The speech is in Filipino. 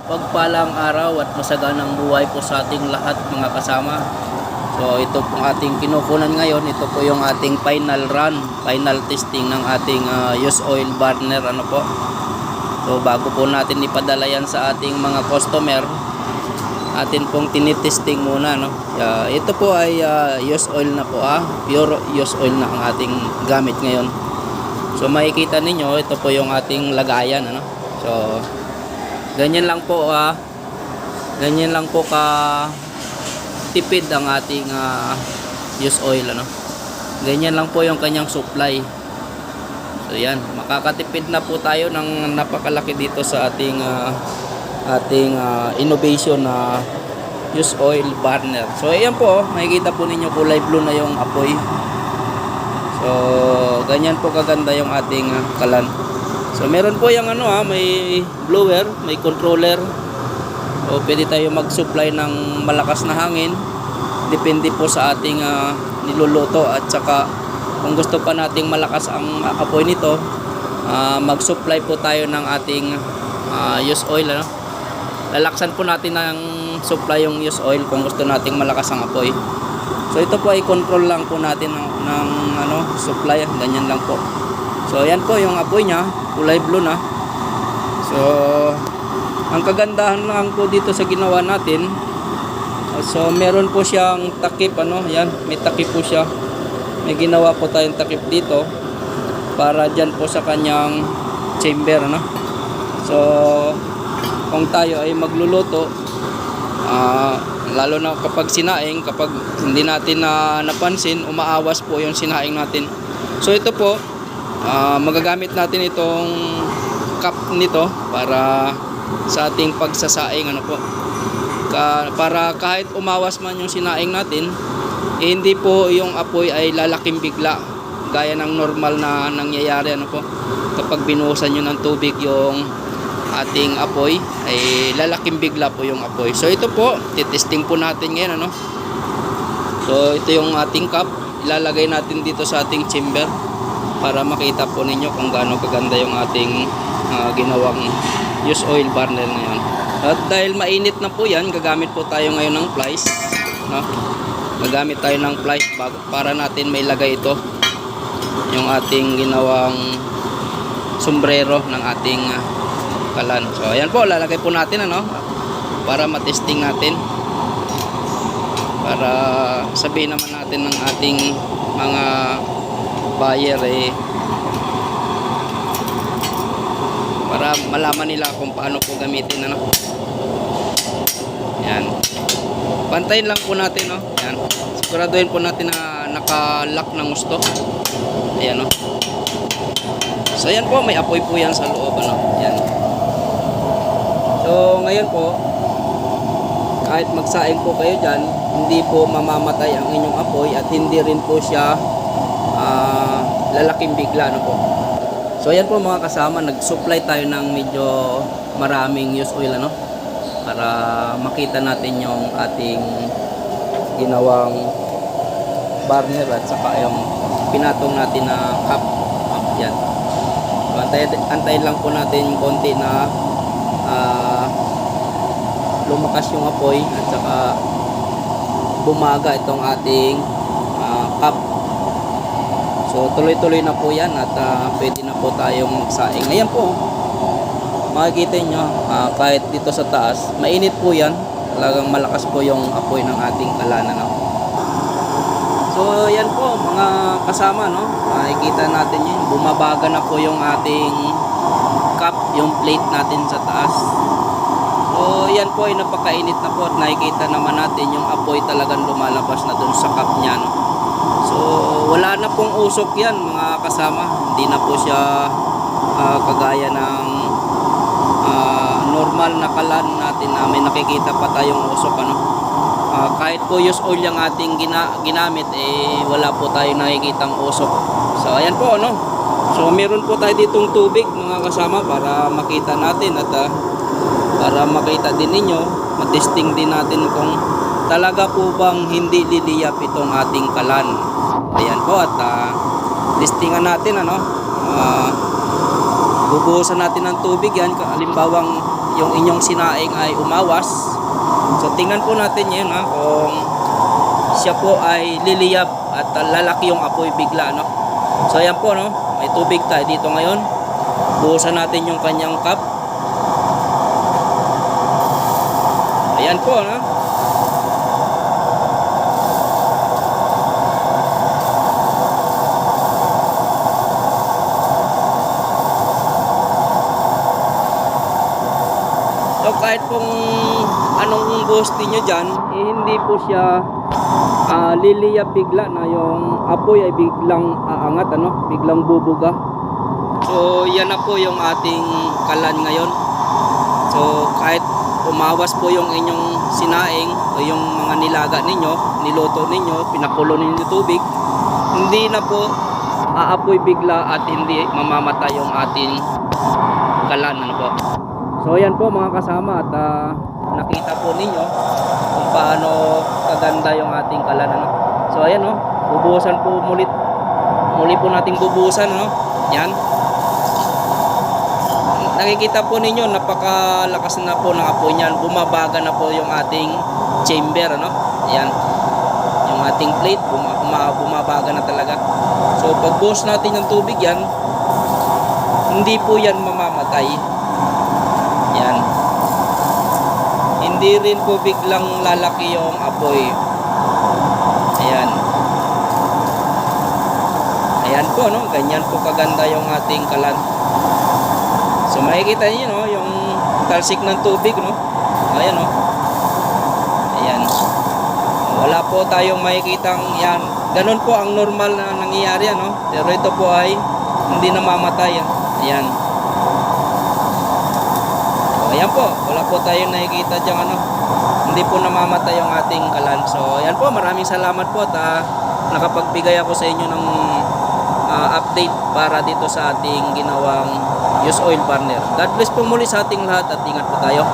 Pagpalang araw at masaganang buhay po sa ating lahat mga kasama. So ito pong ating kinukunan ngayon, ito po yung ating final run, final testing ng ating use oil burner ano po. So bago po natin ipadala yan sa ating mga customer, atin pong tinitesting muna no. Ito po ay use oil na po pure use oil na ang ating gamit ngayon. So makikita ninyo, ito po yung ating lagayan ano. So ganyan lang po ka tipid ang ating use oil ano. Ganyan lang po yung kanyang supply. So yan, makakatipid na po tayo ng napakalaki dito sa ating innovation na use oil burner. So ayan po, makikita po ninyo kulay blue na yung apoy. So ganyan po kaganda yung ating kalan. So meron po yung may blower, may controller. So pwede tayo mag-supply ng malakas na hangin. Depende po sa ating niluluto, at saka kung gusto pa nating malakas ang apoy nito, mag-supply po tayo ng ating use oil ano. Lalaksan po natin ng supply yung use oil kung gusto nating malakas ang apoy. So ito po ay control lang po natin ng supply, ganyan lang po. So ayan po yung apoy niya, kulay blue na. So ang kagandahan lang po dito sa ginawa natin, so meron po siyang takip yan, may takip po siya. May ginawa po tayong takip dito para diyan po sa kanyang chamber So kung tayo ay magluluto, lalo na kapag sinaing, kapag hindi natin napansin, umaawas po yung sinaing natin. So ito po, magagamit natin itong cup nito para sa ating pagsasaing po. Para kahit umawas man yung sinaing natin, hindi po yung apoy ay lalaking bigla gaya ng normal na nangyayari po. Kapag binuhusan nyo ng tubig yung ating apoy, ay lalaking bigla po yung apoy. So ito po, titesting po natin ngayon So ito yung ating cup, ilalagay natin dito sa ating chamber para makita po ninyo kung gaano kaganda yung ating ginawang use oil burner ngayon. At dahil mainit na po yan, gagamit po tayo ngayon ng plies gagamit tayo ng plies para natin may lagay ito yung ating ginawang sombrero ng ating kalan. So ayan po, lalagay po natin para matesting natin, para sabihin naman natin ng ating mga buyer para malaman nila kung paano po gamitin Yan. Pantayin lang po natin Yan. Siguraduhin po natin na naka-lock ng gusto. Ayan So ayan po, may apoy po yan sa loob Yan. So ngayon po, kahit magsaing po kayo dyan, hindi po mamamatay ang inyong apoy at hindi rin po siya lalaking bigla po. So ayan po mga kasama, nag-supply tayo ng medyo maraming use oil para makita natin yung ating ginawang burner at saka yung pinatong natin na cup. Yan. So, antayin lang po natin konti na lumakas yung apoy at saka bumaga itong ating cup. So tuloy-tuloy na po yan at pwede na po tayong magsaing. Ayan po, makikita nyo kahit dito sa taas, mainit po yan. Talagang malakas po yung apoy ng ating kalan So yan po mga kasama makikita natin yun, bumabaga na po yung ating cup, yung plate natin sa taas. So yan po ay napakainit na po at nakikita naman natin yung apoy talagang lumalabas na dun sa cup nya So wala na pong usok yan mga kasama, hindi na po siya kagaya ng normal na kalan natin na may nakikita pa tayong usok kahit po use oil yung ating ginamit, wala po tayong nakikitang usok. So ayan po so meron po tayo ditong tubig mga kasama para makita natin at para makita din ninyo, matesting din natin kung talaga po bang hindi liliyap itong ating kalan. Ayan po, at testingan natin bubuhusan natin ng tubig yan. Halimbawang yung inyong sinaing ay umawas. So tingnan po natin yun kung siya po ay liliyab at lalaki yung apoy bigla So ayan po may tubig tayo dito ngayon. Buhusan natin yung kanyang cup. Ayan po So kahit pong anong buhos niyo dyan, hindi po siya liliyab bigla na yung apoy ay biglang aangat biglang bubuga. So yan na po yung ating kalan ngayon. So kahit umawas po yung inyong sinaing o yung mga nilaga ninyo, niluto ninyo, pinakulo ninyo tubig, hindi na po aapoy bigla at hindi mamamatay yung ating kalan po. So ayan po mga kasama at nakita po ninyo kung paano kaganda yung ating kalan So ayan bubuhusan po muli po nating bubuhusan Yan. Nakikita po ninyo napakalakas na po ng apoy niyan. Bumabaga na po yung ating chamber Yan. Yung ating plate bumabaga na talaga. So pagbuhos natin ng tubig yan, hindi po yan mamamatay. Yan. Hindi rin po biglang lalaki yung apoy. Ayan. Ayan po ganyan po kaganda yung ating kalan. So makikita niyo yung talsik ng tubig Ayan Ayan. Wala po tayong makikitang yan. Ganun po ang normal na nangyayari Pero ito po ay hindi namamatay. Ayan. Ayan po, wala po tayong nakikita dyan hindi po namamatay yung ating kalan. So ayan po, maraming salamat po at nakapagbigay ako sa inyo ng update para dito sa ating ginawang use oil burner. God bless po muli sa ating lahat at ingat po tayo.